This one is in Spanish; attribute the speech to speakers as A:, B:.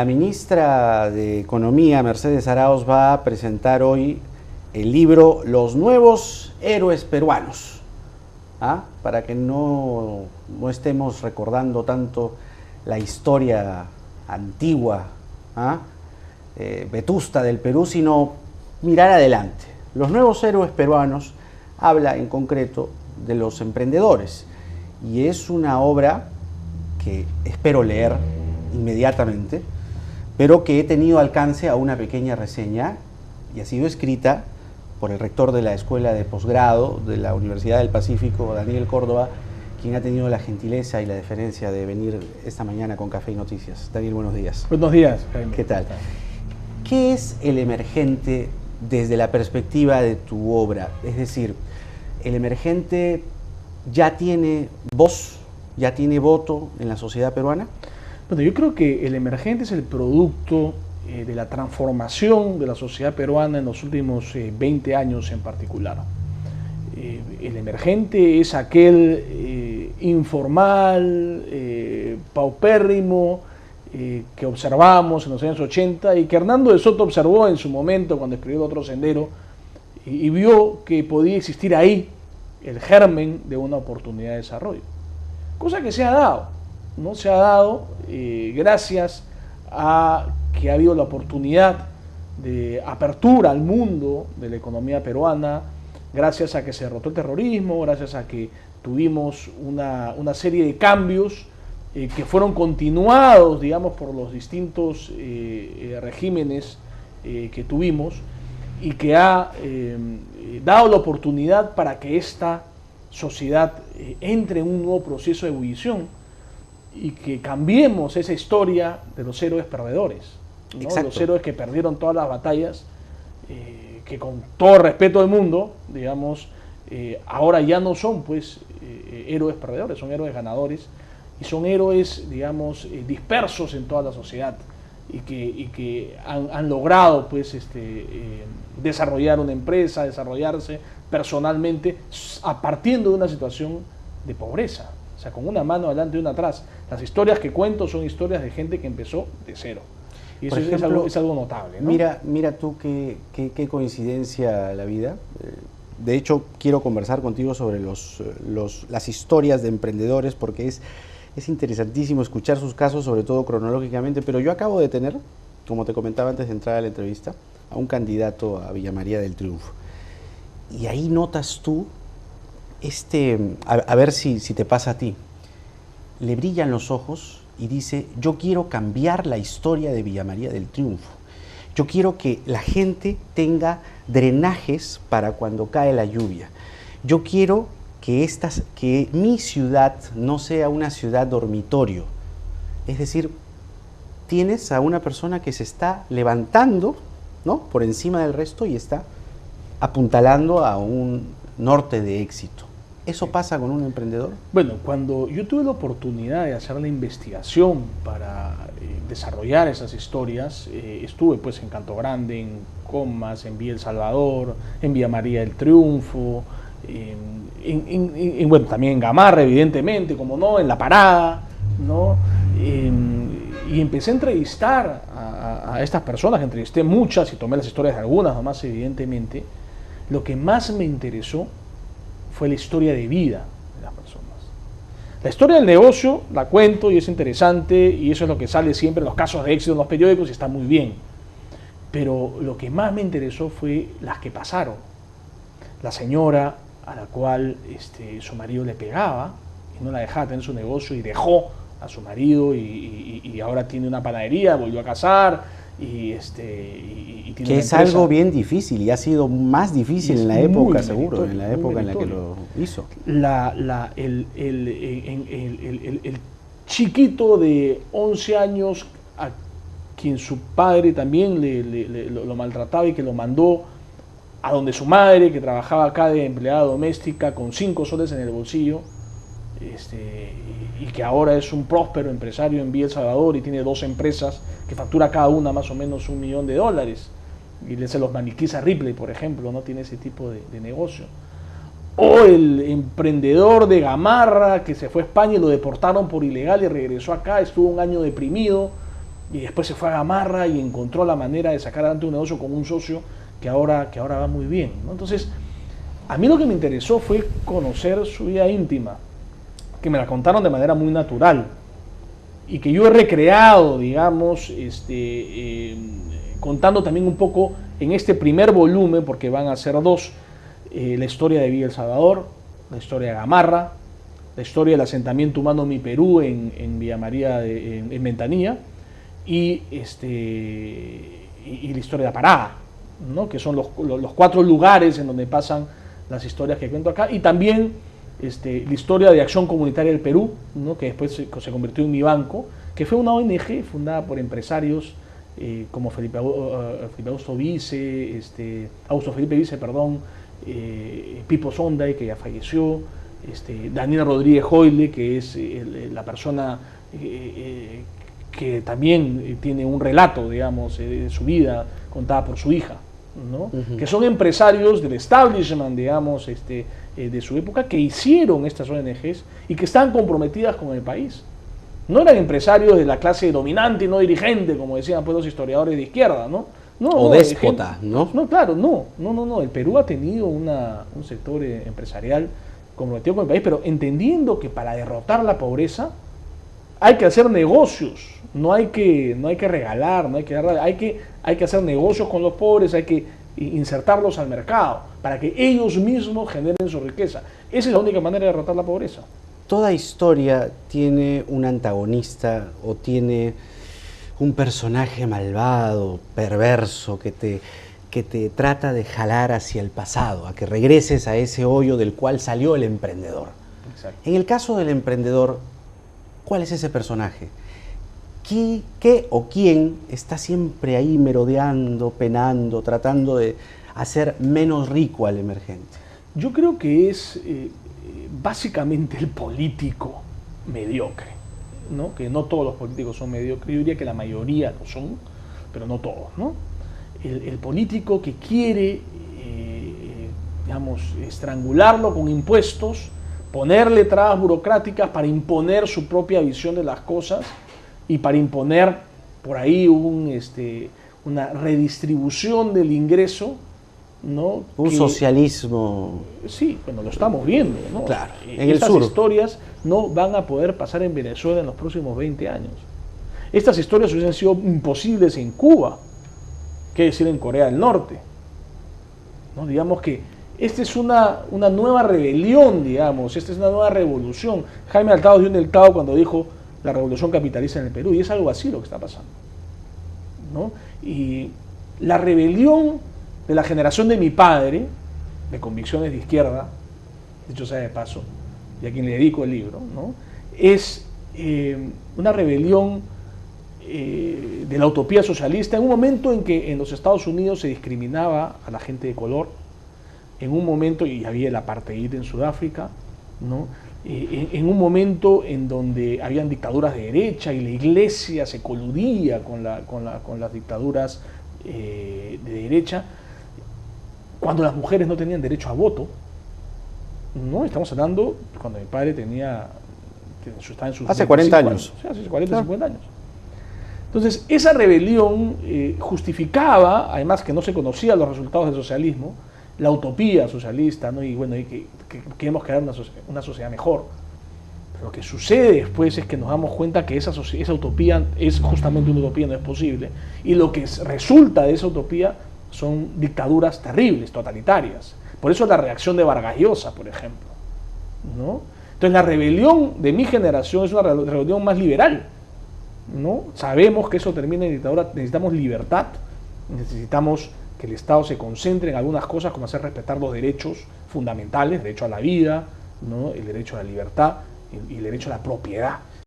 A: La ministra de Economía, Mercedes Arauz, va a presentar hoy el libro Los Nuevos Héroes Peruanos, para que no estemos recordando tanto la historia antigua, vetusta del Perú, sino mirar adelante. Los Nuevos Héroes Peruanos habla en concreto de los emprendedores y es una obra que espero leer inmediatamente, pero que he tenido alcance a una pequeña reseña y ha sido escrita por el rector de la Escuela de Posgrado de la Universidad del Pacífico, Daniel Córdoba, quien ha tenido la gentileza y la deferencia de venir esta mañana con Café y Noticias. Daniel, buenos días.
B: Buenos días, Jaime.
A: ¿Qué tal? ¿Qué es el emergente desde la perspectiva de tu obra? Es decir, ¿el emergente ya tiene voz, ya tiene voto en la sociedad peruana?
B: Bueno, yo creo que el emergente es el producto de la transformación de la sociedad peruana en los últimos 20 años en particular. El emergente es aquel informal, paupérrimo, que observamos en los años 80 y que Hernando de Soto observó en su momento cuando escribió El Otro Sendero y vio que podía existir ahí el germen de una oportunidad de desarrollo. Cosa que se ha dado, ¿no? Se ha dado gracias a que ha habido la oportunidad de apertura al mundo de la economía peruana, gracias a que se derrotó el terrorismo, gracias a que tuvimos una serie de cambios que fueron continuados, digamos, por los distintos regímenes que tuvimos y que ha dado la oportunidad para que esta sociedad entre en un nuevo proceso de ebullición y que cambiemos esa historia de los héroes perdedores, ¿no? Los héroes que perdieron todas las batallas, que con todo el respeto del mundo, digamos, ahora ya no son pues héroes perdedores, son héroes ganadores y son héroes, digamos, dispersos en toda la sociedad y que han logrado pues desarrollar una empresa, desarrollarse personalmente partiendo de una situación de pobreza, o sea, con una mano adelante y una atrás. Las historias que cuento son historias de gente que empezó de cero. Y eso es algo notable, ¿no?
A: Mira tú qué coincidencia la vida. De hecho, quiero conversar contigo sobre las historias de emprendedores porque es interesantísimo escuchar sus casos, sobre todo cronológicamente, pero yo acabo de tener, como te comentaba antes de entrar a la entrevista, a un candidato a Villa María del Triunfo. Y ahí notas tú, a ver si te pasa a ti, le brillan los ojos y dice, yo quiero cambiar la historia de Villa María del Triunfo. Yo quiero que la gente tenga drenajes para cuando cae la lluvia. Yo quiero que mi ciudad no sea una ciudad dormitorio. Es decir, tienes a una persona que se está levantando, ¿no?, por encima del resto y está apuntalando a un norte de éxito. ¿Eso pasa con un emprendedor?
B: Bueno, cuando yo tuve la oportunidad de hacer la investigación para desarrollar esas historias, estuve pues en Canto Grande, en Comas, en Villa El Salvador, en Villa María del Triunfo, bueno, también en Gamarra, evidentemente, como no, en La Parada, ¿no? Y empecé a entrevistar a estas personas, entrevisté muchas y tomé las historias de algunas nomás, evidentemente. Lo que más me interesó fue la historia de vida de las personas. La historia del negocio la cuento y es interesante y eso es lo que sale siempre en los casos de éxito en los periódicos y está muy bien. Pero lo que más me interesó fue las que pasaron. La señora a la cual su marido le pegaba y no la dejaba tener su negocio y dejó a su marido y ahora tiene una panadería, volvió a casar y tiene
A: que es algo bien difícil y ha sido más difícil en la época, seguro, en la época en la que lo hizo.
B: El chiquito de 11 años a quien su padre también lo maltrataba y que lo mandó a donde su madre, que trabajaba acá de empleada doméstica con 5 soles en el bolsillo, y que ahora es un próspero empresario en Villa El Salvador y tiene 2 empresas que factura cada una más o menos $1 millón, y le hace los maniquís a Ripley, por ejemplo, no tiene ese tipo de negocio. O el emprendedor de Gamarra que se fue a España y lo deportaron por ilegal y regresó acá, estuvo un año deprimido y después se fue a Gamarra y encontró la manera de sacar adelante un negocio con un socio que ahora va muy bien, ¿no? Entonces, a mí lo que me interesó fue conocer su vida íntima, que me la contaron de manera muy natural y que yo he recreado, digamos, contando también un poco en este primer volumen, porque van a ser dos, la historia de Villa El Salvador, la historia de Gamarra, la historia del asentamiento humano Mi Perú en Villa María, en Ventanilla, y la historia de Parada, ¿no? Que son los 4 lugares en donde pasan las historias que cuento acá, y también la historia de Acción Comunitaria del Perú, ¿no? Que después se convirtió en Mi Banco, que fue una ONG fundada por empresarios como Felipe Augusto Vice, Augusto Felipe Vice, perdón, Pipo Sonday, que ya falleció, Daniel Rodríguez Hoyle, que es la persona que también tiene un relato, digamos, de su vida contada por su hija, ¿no? Que son empresarios del establishment, digamos, de su época, que hicieron estas ONGs y que están comprometidas con el país. No eran empresarios de la clase dominante y no dirigente, como decían pues los historiadores de izquierda, ¿no?
A: O déspota, ¿no?
B: No, claro, no. El Perú ha tenido un sector empresarial comprometido con el país, pero entendiendo que para derrotar la pobreza hay que hacer negocios, no hay que regalar, no hay que dar, hay que hacer negocios con los pobres, hay que insertarlos al mercado para que ellos mismos generen su riqueza. Esa es la única manera de derrotar la pobreza.
A: Toda historia tiene un antagonista o tiene un personaje malvado, perverso, que te trata de jalar hacia el pasado, a que regreses a ese hoyo del cual salió el emprendedor.
B: Exacto.
A: En el caso del emprendedor, ¿cuál es ese personaje? ¿Qué o quién está siempre ahí merodeando, penando, tratando de hacer menos rico al emergente?
B: Yo creo que es básicamente el político mediocre, ¿no? Que no todos los políticos son mediocres, yo diría que la mayoría lo son, pero no todos, ¿no? El político que quiere, digamos, estrangularlo con impuestos, ponerle trabas burocráticas para imponer su propia visión de las cosas y para imponer por ahí una redistribución del ingreso, ¿no?
A: Un socialismo.
B: Sí, bueno, lo estamos viendo, ¿no?
A: Claro, en
B: Estas
A: el sur.
B: historias no van a poder pasar en Venezuela en los próximos 20 años. Estas historias hubiesen sido imposibles en Cuba, qué decir en Corea del Norte, ¿no? Digamos que esta es una nueva rebelión, digamos, esta es una nueva revolución. Jaime Altado dio un delcado cuando dijo la revolución capitalista en el Perú, y es algo así lo que está pasando, ¿no? Y la rebelión de la generación de mi padre, de convicciones de izquierda, dicho sea de paso, y a quien le dedico el libro, ¿no? Es una rebelión de la utopía socialista en un momento en que en los Estados Unidos se discriminaba a la gente de color, en un momento, y había el apartheid en Sudáfrica, ¿no? En un momento en donde habían dictaduras de derecha y la iglesia se coludía con las dictaduras de derecha, cuando las mujeres no tenían derecho a voto, ¿no? Estamos hablando cuando mi padre estaba en sus
A: hace 40 años.
B: Sí, hace 40, 50 años. Entonces, esa rebelión justificaba, además que no se conocían los resultados del socialismo, la utopía socialista, ¿no? Y bueno, que queremos crear una sociedad mejor. Pero lo que sucede después es que nos damos cuenta que esa utopía es justamente una utopía, no es posible. Y lo que resulta de esa utopía son dictaduras terribles, totalitarias. Por eso la reacción de Vargas Llosa, por ejemplo, ¿no? Entonces la rebelión de mi generación es una rebelión más liberal, ¿no? Sabemos que eso termina en dictadura, necesitamos libertad, necesitamos que el Estado se concentre en algunas cosas como hacer respetar los derechos fundamentales, derecho a la vida, ¿no? El derecho a la libertad y el derecho a la propiedad.